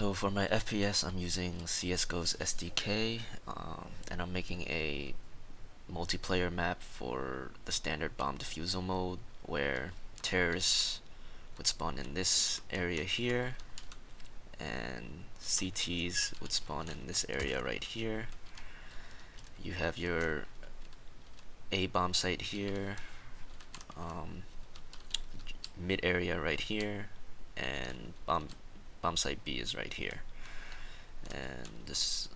So for my FPS, I'm using CSGO's SDK, and I'm making a multiplayer map for the standard bomb defusal mode, where terrorists would spawn in this area here, and CTs would spawn in this area right here. You have your A bomb site here, um, mid area right here, and bomb site B is right here. And this,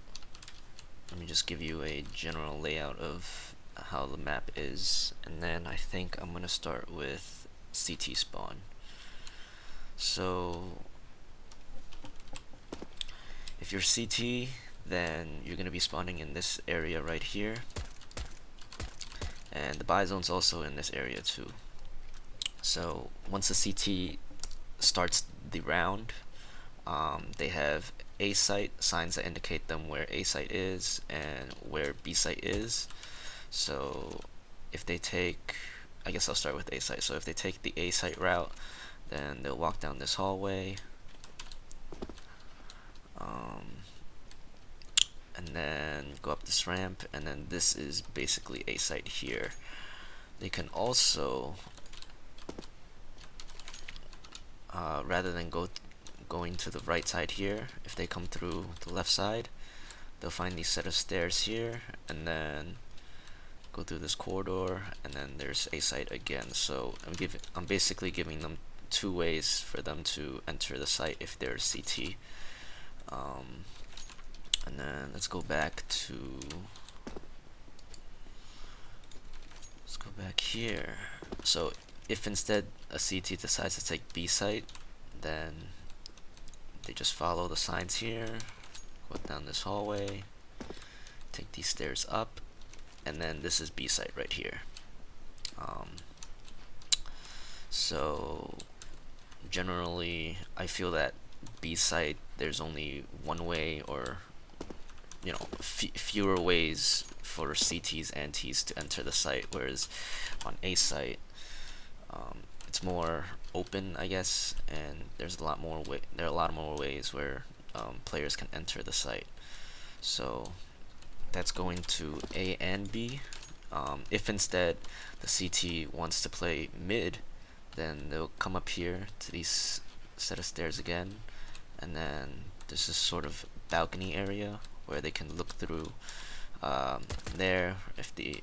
let me just give you a general layout of how the map is, and then I think I'm gonna start with CT spawn. So if you're CT, then you're gonna be spawning in this area right here, and the buy zone's also in this area too. So once the CT starts the round, they have A site signs that indicate them where A site is and where B site is. So if they take, I guess I'll start with A site. So if they take the A site route, then they'll walk down this hallway, and then go up this ramp, and then this is basically A site here. They can also, rather than going to the right side here, if they come through the left side, they'll find these set of stairs here, and then go through this corridor, and then there's A site again. So I'm basically giving them two ways for them to enter the site if they're CT. And then let's go back here. So if instead a CT decides to take B site, then they just follow the signs here, go down this hallway, take these stairs up, and then this is B site right here. So generally I feel that B site, there's only one way, or fewer ways for CTs and Ts to enter the site, whereas on A site, it's more open, I guess, and there are a lot more ways where players can enter the site. So that's going to A and B. If instead the CT wants to play mid, then they'll come up here to these set of stairs again, and then this is sort of balcony area where they can look through there if the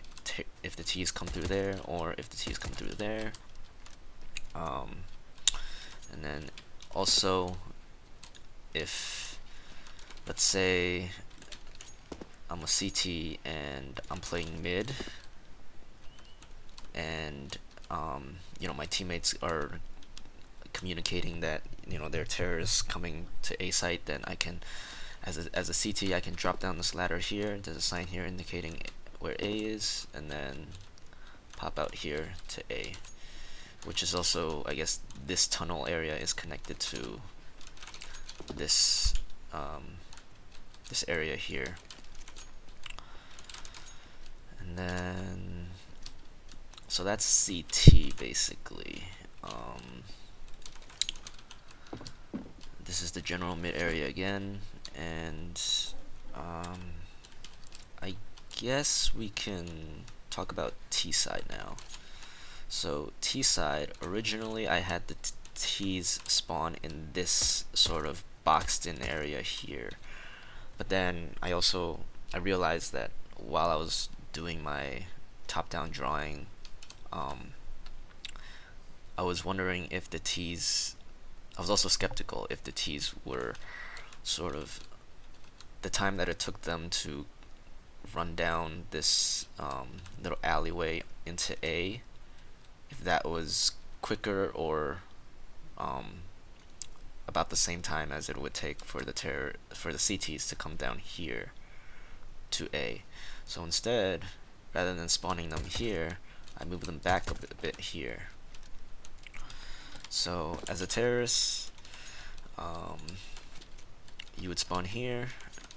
T's come through there, or if the T's come through there. And then also, if let's say I'm a CT and I'm playing mid, and my teammates are communicating that they're terrorists coming to A site, then I can, as a CT, I can drop down this ladder here. There's a sign here indicating where A is, and then pop out here to A, which is also, I guess, this tunnel area is connected to this this area here. And then, so that's CT basically. This is the general mid area again, and I guess we can talk about T side now. So T side, originally I had the T's spawn in this sort of boxed in area here, but then I realized that while I was doing my top-down drawing, I was wondering if the T's, I was also skeptical if the T's were sort of, the time that it took them to run down this little alleyway into A, if that was quicker or about the same time as it would take for the CTs to come down here to A. So instead, rather than spawning them here, I moved them back a bit here. So as a terrorist, you would spawn here,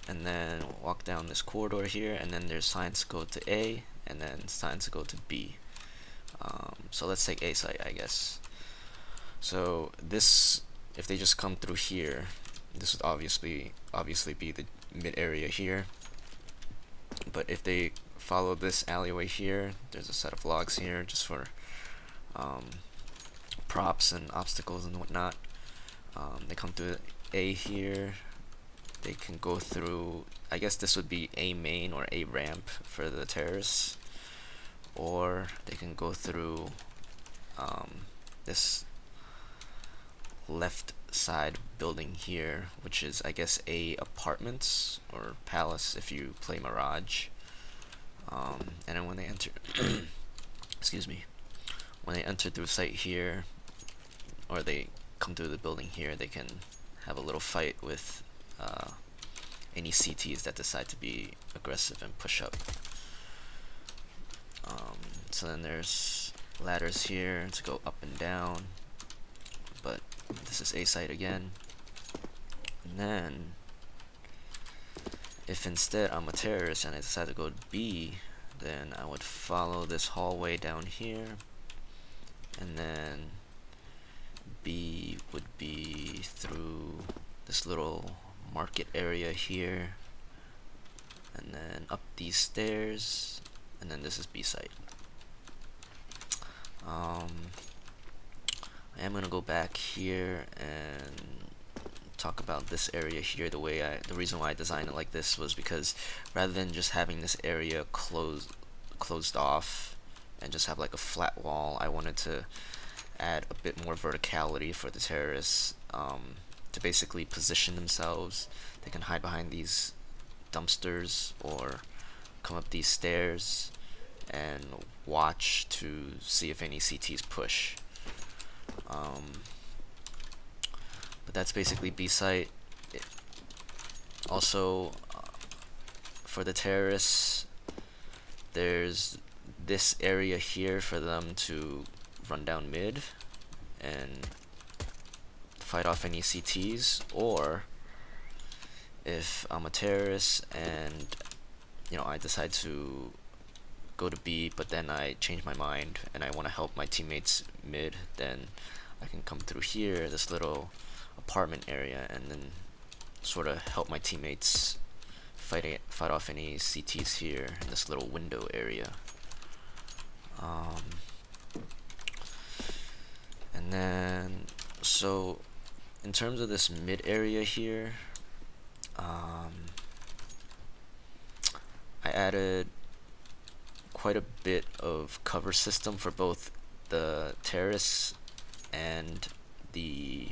and then walk down this corridor here, and then there's signs to go to A, and then signs to go to B. So let's take A site, I guess. So this, if they just come through here, this would obviously be the mid area here. But if they follow this alleyway here, there's a set of logs here just for um, props and obstacles and whatnot. They come through A here. They can go through, I guess this would be A main or A ramp for the terrorists, or they can go through this left side building here, which is, I guess, A apartments or palace if you play Mirage. And then when they enter excuse me, when they enter through site here, or they come through the building here, they can have a little fight with any CTs that decide to be aggressive and push up. So then there's ladders here to go up and down, but this is A site again. And then if instead I'm a terrorist and I decide to go to B, then I would follow this hallway down here, and then B would be through this little market area here, and then up these stairs, and then this is B site. I am gonna go back here and talk about this area here. The reason why I designed it like this was because rather than just having this area closed off and just have like a flat wall, I wanted to add a bit more verticality for the terrorists to basically position themselves. They can hide behind these dumpsters or come up these stairs and watch to see if any CTs push. But that's basically B site. Also, for the terrorists, there's this area here for them to run down mid and fight off any CTs, or if I'm a terrorist and I decide to go to B, but then I change my mind and I want to help my teammates mid, then I can come through here, this little apartment area, and then sort of help my teammates fight off any CTs here in this little window area. And then, so in terms of this mid area here, I added quite a bit of cover system for both the terrorists and the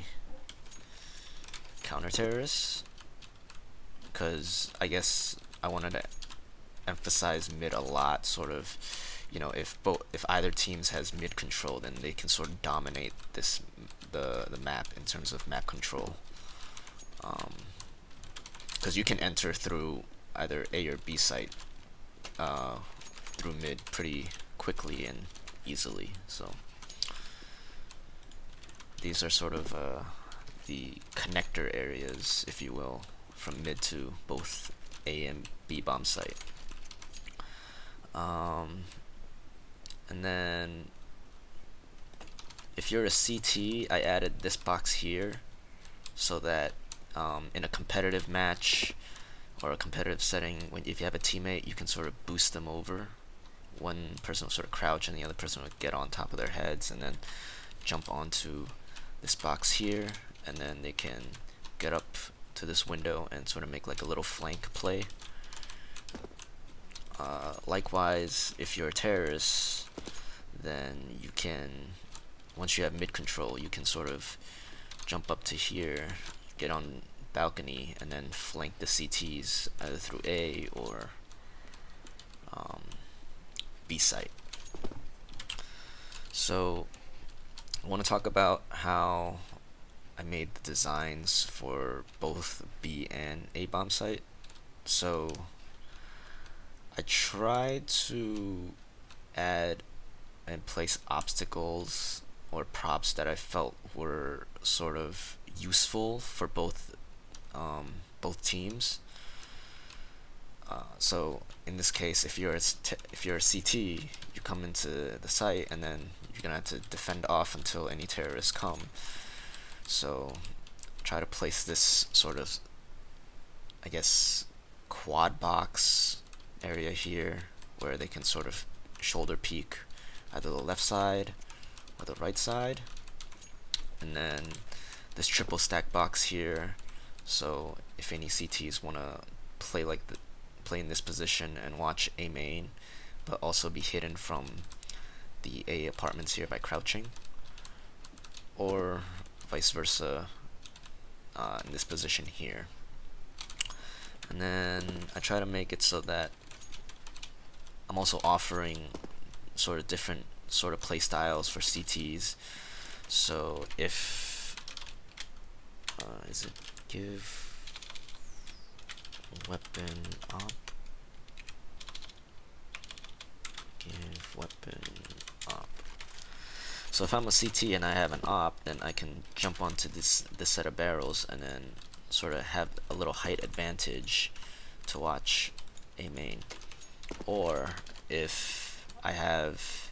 counter-terrorists, because I guess I wanted to emphasize mid a lot. Sort of, if either teams has mid control, then they can sort of dominate the map in terms of map control. Because you can enter through either A or B site through mid pretty quickly and easily. So these are sort of the connector areas, if you will, from mid to both A and B bomb site. And then if you're a CT, I added this box here so that in a competitive match or a competitive setting, if you have a teammate, you can sort of boost them over. One person will sort of crouch and the other person would get on top of their heads and then jump onto this box here, and then they can get up to this window and sort of make like a little flank play. Likewise, if you're a terrorist, then you can, once you have mid control, you can sort of jump up to here, get on balcony, and then flank the CTs either through A or B site. So I want to talk about how I made the designs for both B and A bomb site. So I tried to add and place obstacles or props that I felt were sort of useful for both teams. So in this case, if you're a CT, you come into the site and then you're gonna have to defend off until any terrorists come. So try to place this sort of, I guess, quad box area here where they can sort of shoulder peek either the left side or the right side, and then this triple stack box here, so if any CTs want to play play in this position and watch A main, but also be hidden from the A apartments here by crouching, or vice versa in this position here. And then I try to make it so that I'm also offering sort of different sort of play styles for CTs. So if is it give weapon op, give weapon op. So if I'm a CT and I have an op, then I can jump onto this set of barrels and then sort of have a little height advantage to watch A main. Or if I have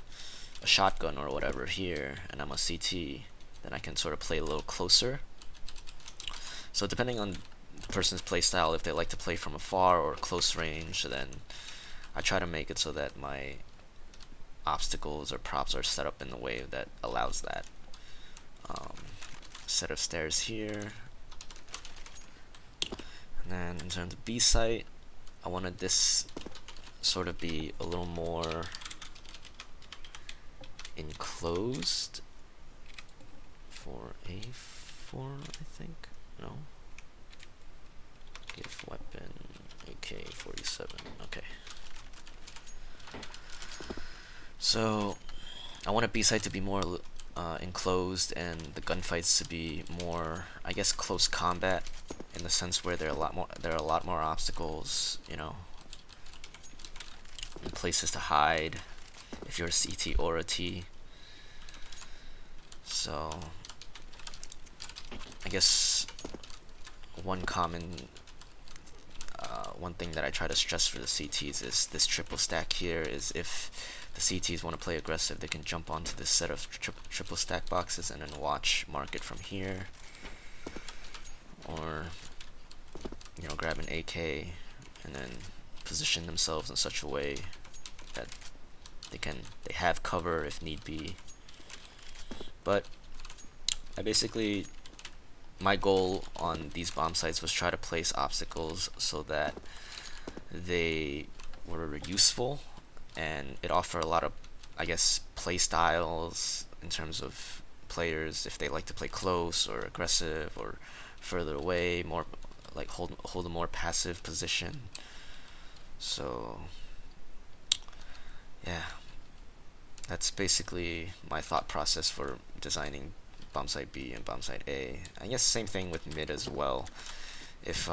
a shotgun or whatever here and I'm a CT, then I can sort of play a little closer. So depending on the person's play style, if they like to play from afar or close range, then I try to make it so that my obstacles or props are set up in the way that allows that. Set of stairs here. And then in terms of B site, I wanted this sort of be a little more enclosed for A4, I think. No. Give weapon AK-47. Okay. So I want a B site to be more enclosed and the gunfights to be more, I guess, close combat, in the sense where there are a lot more obstacles, you know, and places to hide if you're a CT or a T. So I guess one thing that I try to stress for the CTs is this triple stack here. Is if the CTs want to play aggressive, they can jump onto this set of triple stack boxes and then watch market from here, or you know, grab an AK and then position themselves in such a way that they have cover if need be. But my goal on these bomb sites was try to place obstacles so that they were useful and it offered a lot of, I guess, play styles in terms of players, if they like to play close or aggressive or further away, more like hold a more passive position. So yeah, that's basically my thought process for designing bomb site B and bomb site A. I guess same thing with mid as well. If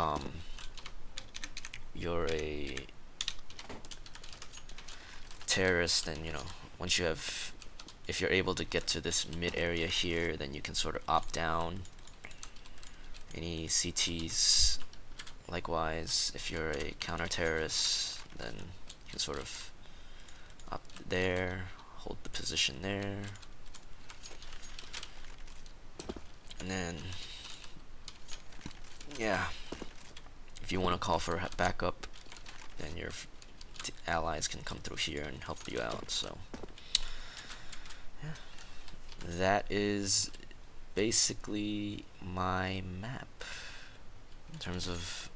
you're a terrorist, then you know, if you're able to get to this mid area here, then you can sort of opt down. Any CTs, likewise, if you're a counter-terrorist, then you can sort of opt there, hold the position there, and then yeah, if you want to call for backup, then your allies can come through here and help you out. So yeah, that is basically my map in terms of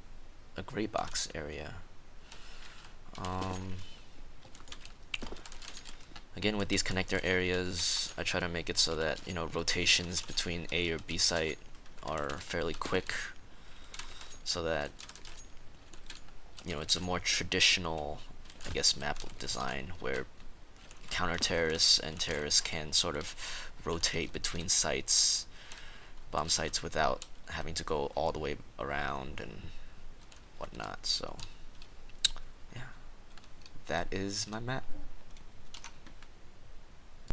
a Graybox area. Again, with these connector areas, I try to make it so that, you know, rotations between A or B site are fairly quick, so that, you know, it's a more traditional, I guess, map design where counter-terrorists and terrorists can sort of rotate between sites, bomb sites, without having to go all the way around and whatnot. So yeah, that is my map.